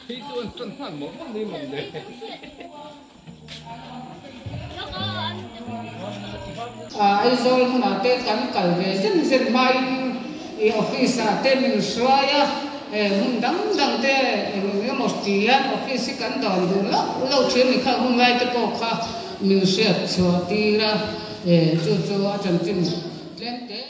Khi tôi chân thẳng một con đi một đề. Ai rồi không nào tên cắn cẩn về dân mai office tên mình xoay mun dang te một tí office cắn đòn đủ lâu chuyện mình không ngay tới cổ kha mình sẽ cho tí ra cho chân chân lên thế.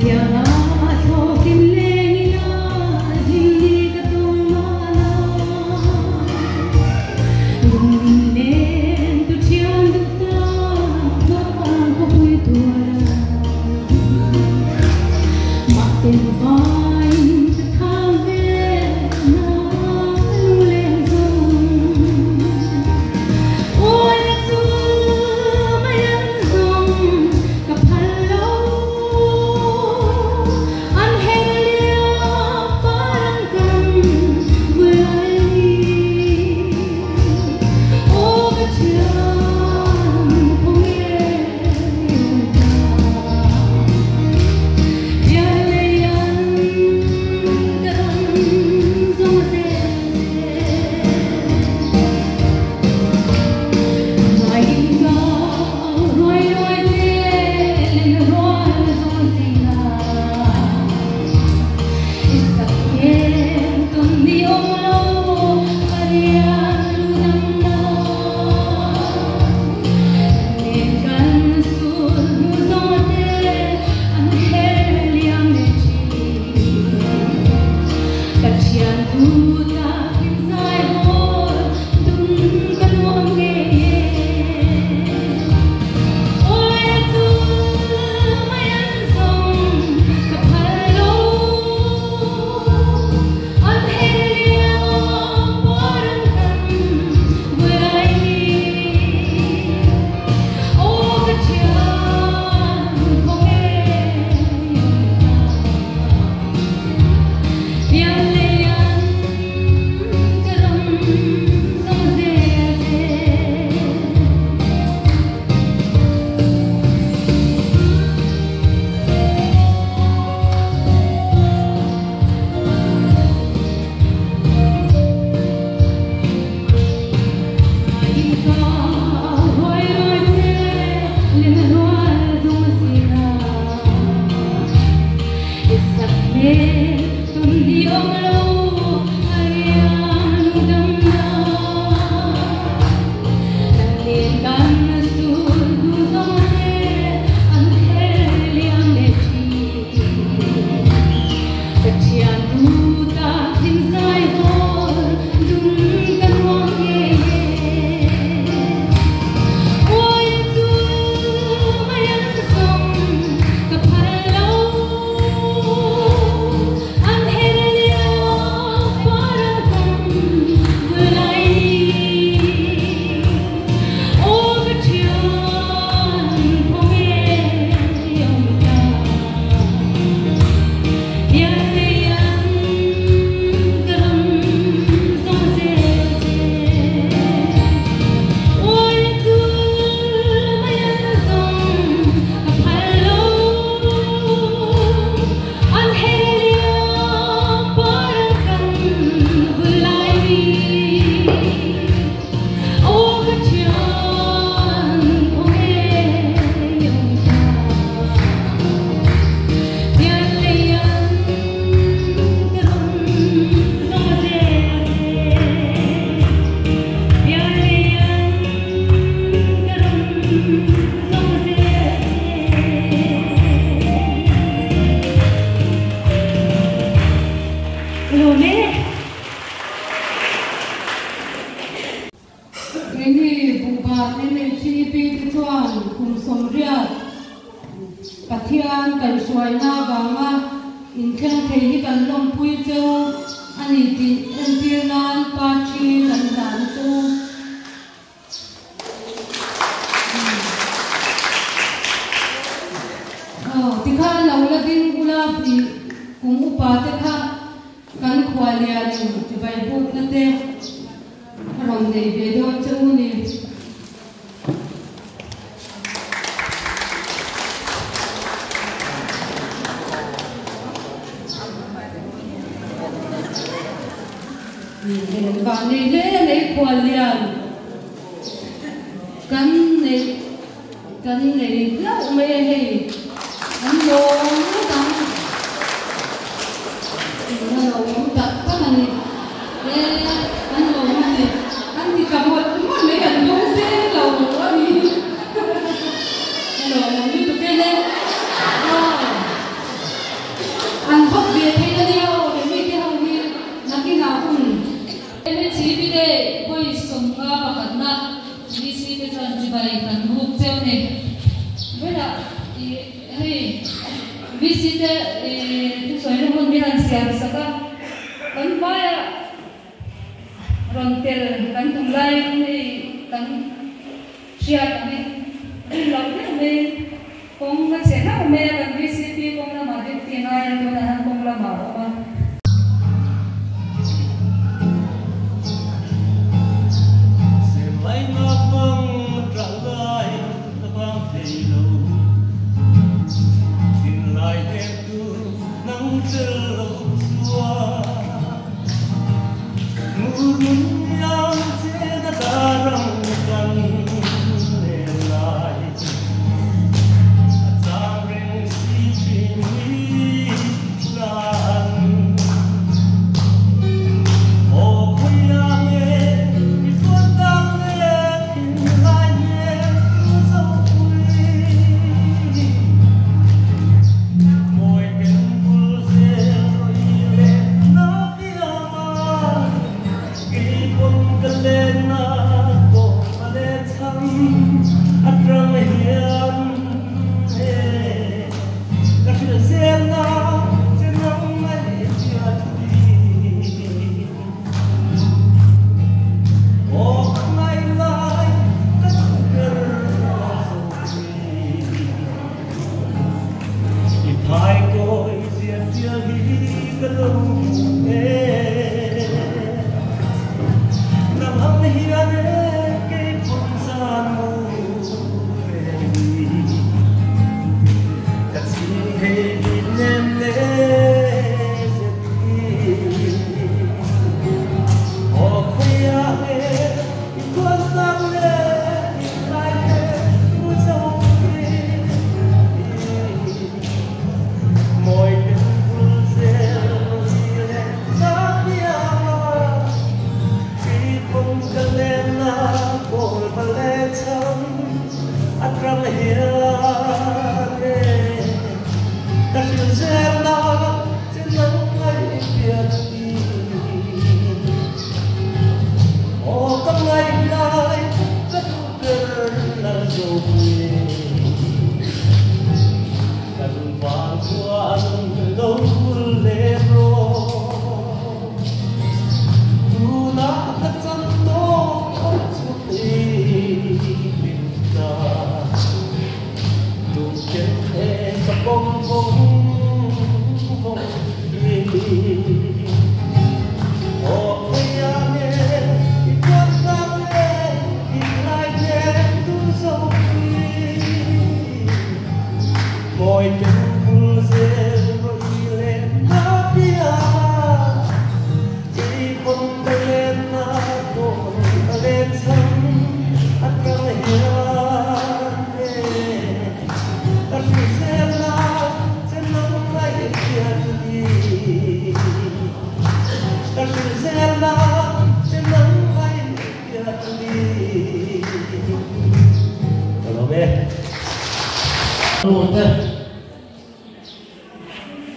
Yeah. Pathian kan suai na banga in thang thei hi kan lom pui cheu ani ti entir nan pa chi kan dan chu tikha laula din ula pi kum upa te kha kan khwalia ni ti bai buk na te rom nei ve do cheu ni và này lấy quần liền cắn này rất mê này cắn đồ nó cắn nó cũng tập các bạn này cắn đồ này cắn thì cả một mất mấy lần không xe đầu nó đi đồ nó đi tụi bên đây ăn bốc bia thấy nó đeo để mấy cái hồng đi nó cái nào cũng em chỉ biết đấy bây sống cả và cẩn nặng đi xí cái tròn chỉ bài cẩn hụt treo này với là hey đi xí cái tôi nói nó không biết làm sao sao cả cẩn phải rong tel cẩn tung lai này cẩn siap này đi lòng này con cái xe nào mẹ cẩn đi xí đi con là mà đi tiền ai tôi là hàng con là mà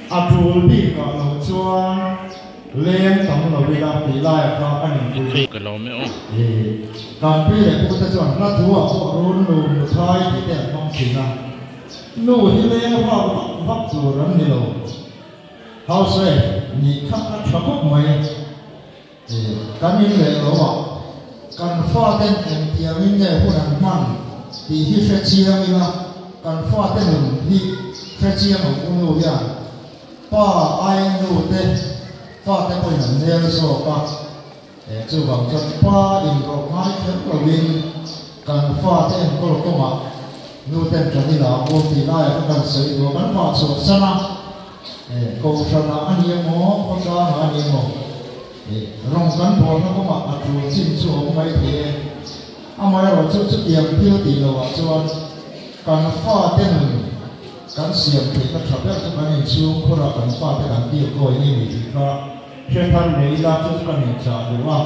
Abdul bi ka lo chuan len tang lo wi la pi lai ka anin ku ka lo me o kan pi le pu ta chuan la thua ko run lu nu thai ti te mong si na nu hi le wa va tu ran ni lo how say ni kha na thapuk mai kan ni le lo wa kan fa ten em tiang in ne hu nan man ti hi she chiang ina kan fa ten hi she chiang o nu ya pa ai nu te pa te ko nan ne so ka chu bang cho pa in ro mai ke ko win kan fa te ko ko ma nu te cho ni la mo ti la ya kan se do kan fa so sana ko sana ani mo ko ka ani mo rong kan bo na ko ma atu chin chu mai te amai ro chu chu tiang pil ti lo wa chuan kan fa te kan siam te ka thabe ka kan in chu khora kan fa te kan ti ko ni mi ka khen than nei la chu kan in cha de wa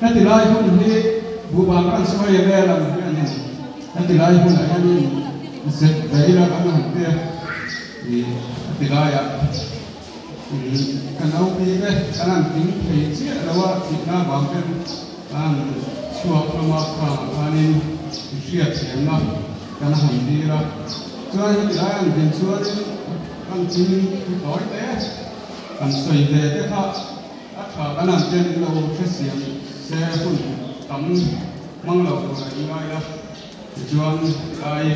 nanti lai pun ni bukan kan semua yang ada dalam ni nanti lai pun ada ni set dari lah kan nanti di nanti lai ya kan au pi be kan ting thei chi lawa ti na ba pen an suak lama kha anin ria thiam na kan han dira chuan hi lai an din chuan kan ting toi te kan soi de te kha a kha kan an ten lo the siam se hun tam mang lo ko ai ngai la chuan ai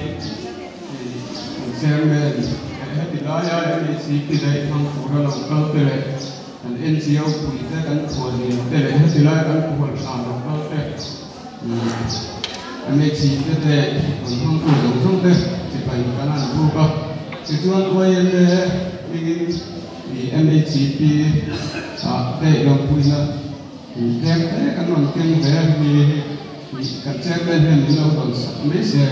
chairman heti lai ai ni si ki dai thang pura lo kal te le an NGO pui te kan khoi ni te le heti lai kan khoi sa lo kal te an ni si te te an thang ku lo thong te si pai kan an bu ka si chuan oi le ni NHCP te lo pui na kem te kan on kem ve ni kan chairman hen ni lo don sa me se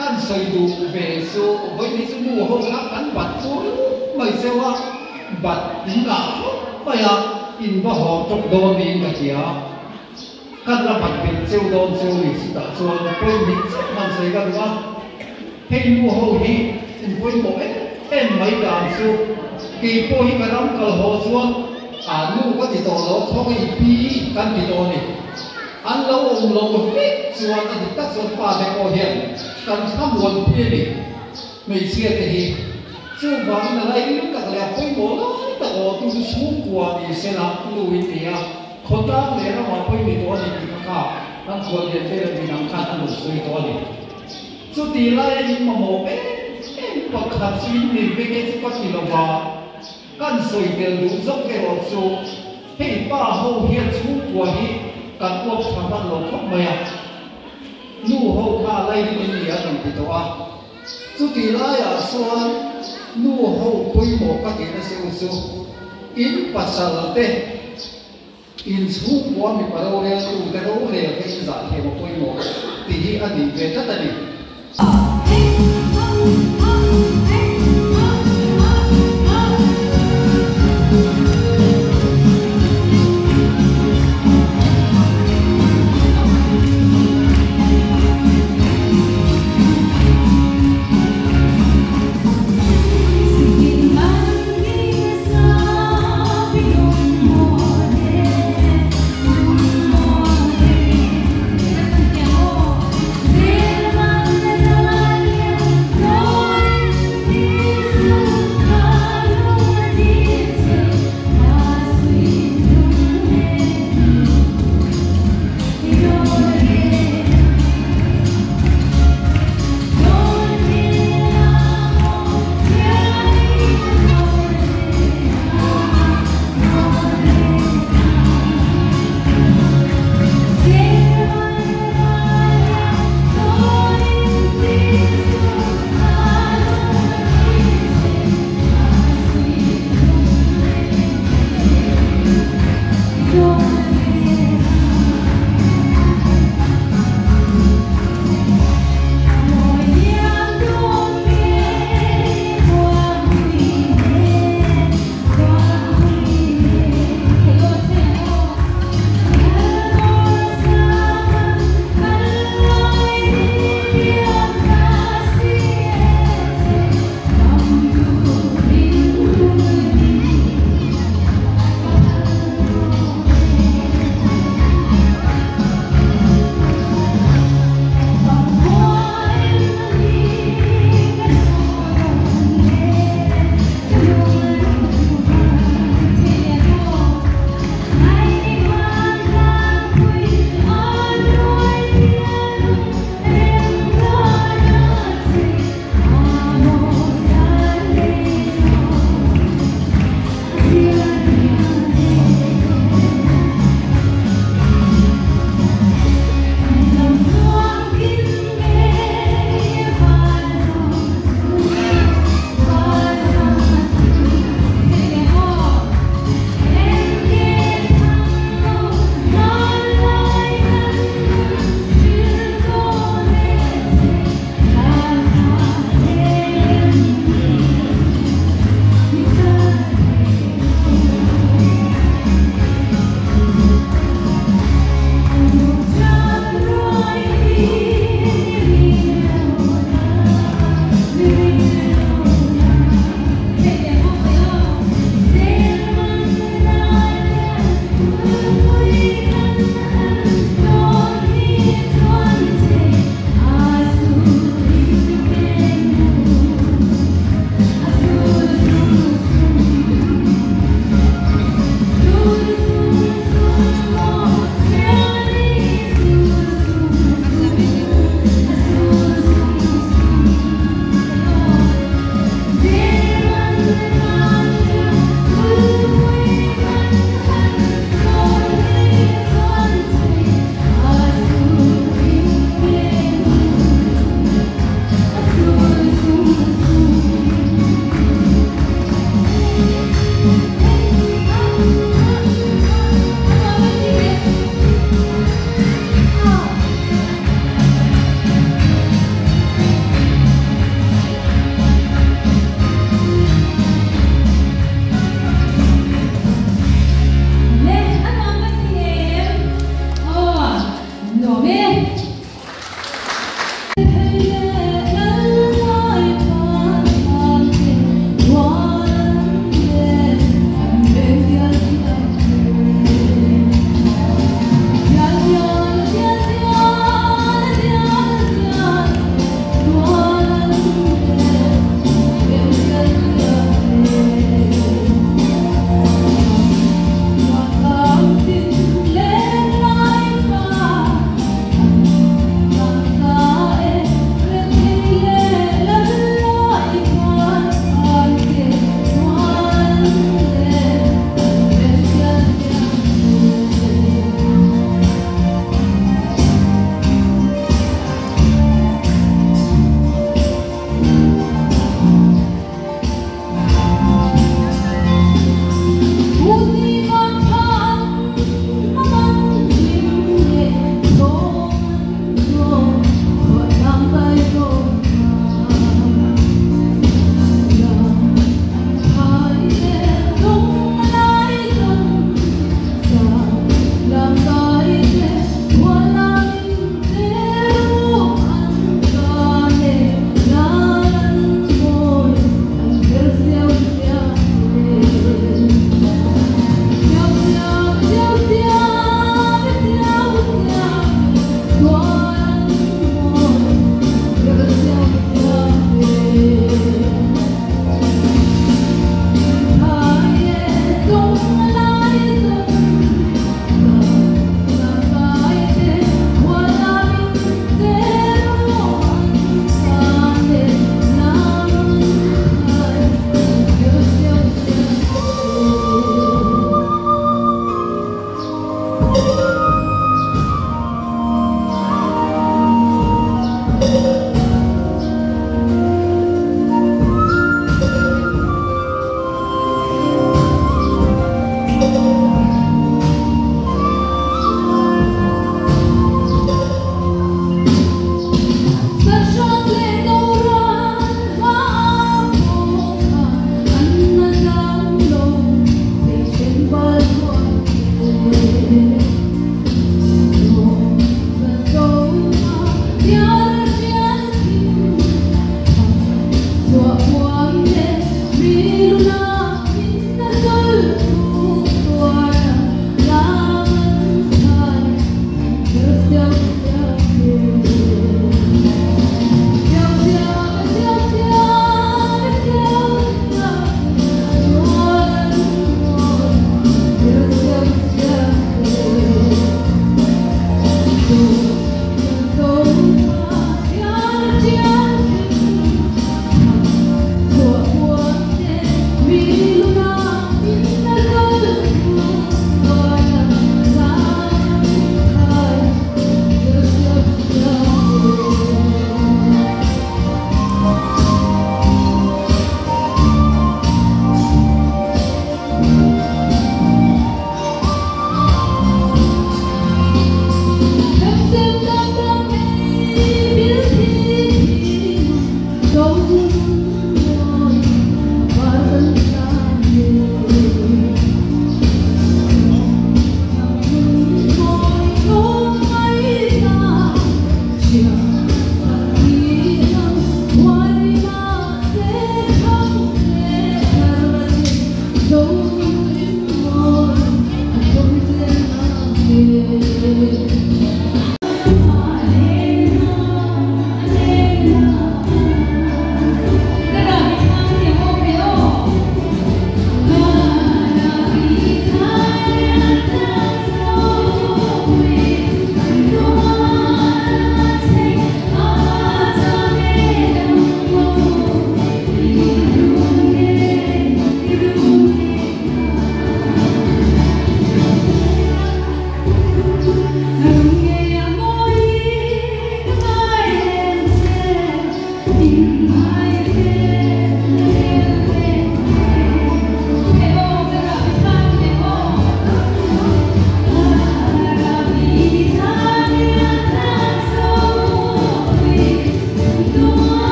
กันใส่ดูเบสูไว้ในสมุห้องรักกันบัดฟูไม่ใช่ว่าบัดอินกับไม่อะอินบ่หอจบโดนนี่กับเดียกันละบัดเป็นเซลโดนเซลลิสต์ส่วนเป็นมิตรมันใส่กันว่าให้ดูห้องนี้เป็นคนบอกเอ็มไม่การสู้กี่พวกที่กระทำกระหัวส่วนลูกก็ติดต่อเราเขาก็อีปีกันติดต่อนี่อันเราองค์เราไม่ส่วนอันที่ตัดส่วนป่าในโอเฮียนกันทำวันเพียนี่ไม่เชื่อแต่ที่ซึ่งบางอะไรนี่ก็เลยไปหมดแล้วแต่โอ้ดูสูงกว่านี่เสนาลูกอินเดียคนตั้งเลยเราไปมีตัวนี้ที่ข้าทั้งคนเรียนได้เลยมีน้ำข้าทั้งหมดซื้อตัวนี้สุดที่ไรนี่มาโมเอ๊ะประคับชีวิตนี่เป็นแค่ที่ก็ที่เราว่ากันสวยเดินดูซอกเกลโซให้ป้าเขาเฮียสูงกว่านี้กันพวกทำบ้านหลงพวกเมียนู่เขาฆ่าไล่ที่เป็นเมียตั้งแต่ตัวสุดที่ไรส่วนนู่เขาคุยหมกกันที่นั่นเสียสูอินปัสสาวะเตอินสูงกว่ามีปะเราเรียนรู้แต่เราเรียนแค่อินสัตว์เทวคุยหมกที่ที่อดีตเป็นตั้งแต่นี้Terima kasih.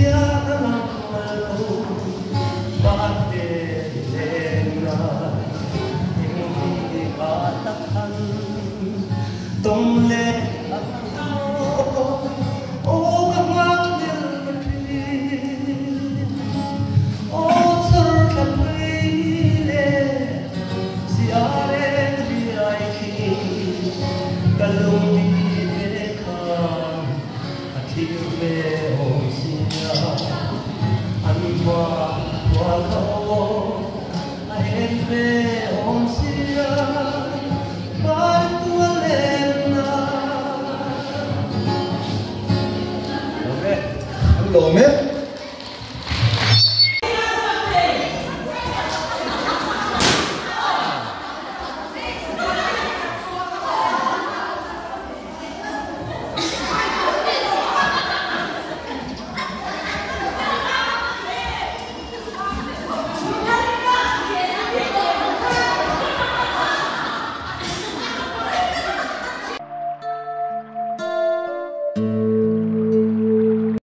Here